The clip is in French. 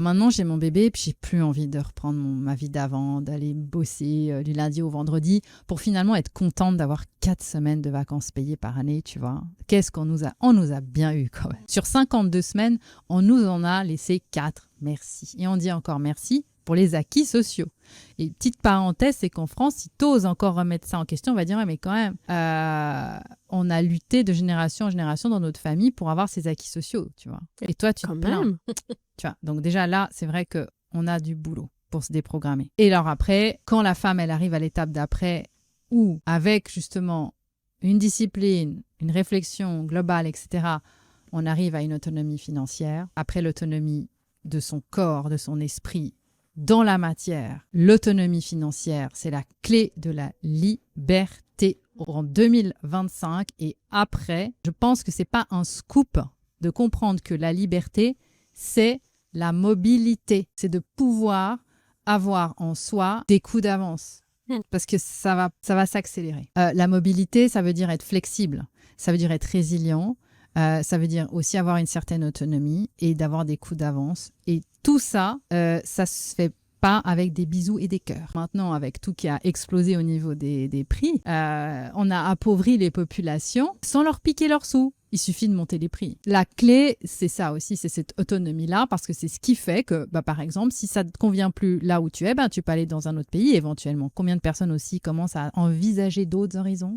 Maintenant, j'ai mon bébé, puis j'ai plus envie de reprendre ma vie d'avant, d'aller bosser du lundi au vendredi pour finalement être contente d'avoir 4 semaines de vacances payées par année, tu vois. Qu'est-ce qu'on nous a... On nous a bien eu quand même. Sur 52 semaines, on nous en a laissé 4. Merci. Et on dit encore merci pour les acquis sociaux. Et petite parenthèse, c'est qu'en France, si tu oses encore remettre ça en question, on va dire, ouais, mais quand même, on a lutté de génération en génération dans notre famille pour avoir ces acquis sociaux, tu vois. Et toi, tu te plains. Tu vois. Donc déjà là, c'est vrai qu'on a du boulot pour se déprogrammer. Et alors après, quand la femme, elle arrive à l'étape d'après, où avec justement une discipline, une réflexion globale, etc., on arrive à une autonomie financière. Après l'autonomie de son corps, de son esprit, dans la matière, l'autonomie financière, c'est la clé de la liberté en 2025. Et après, je pense que c'est pas un scoop de comprendre que la liberté, c'est la mobilité. C'est de pouvoir avoir en soi des coups d'avance. Parce que ça va s'accélérer. La mobilité, ça veut dire être flexible. Ça veut dire être résilient. Ça veut dire aussi avoir une certaine autonomie et d'avoir des coups d'avance. Et tout ça, ça se fait pas avec des bisous et des cœurs. Maintenant, avec tout qui a explosé au niveau des prix, on a appauvri les populations sans leur piquer leurs sous. Il suffit de monter les prix. La clé, c'est ça aussi, c'est cette autonomie-là, parce que c'est ce qui fait que, par exemple, si ça ne te convient plus là où tu es, tu peux aller dans un autre pays éventuellement. Combien de personnes aussi commencent à envisager d'autres horizons ?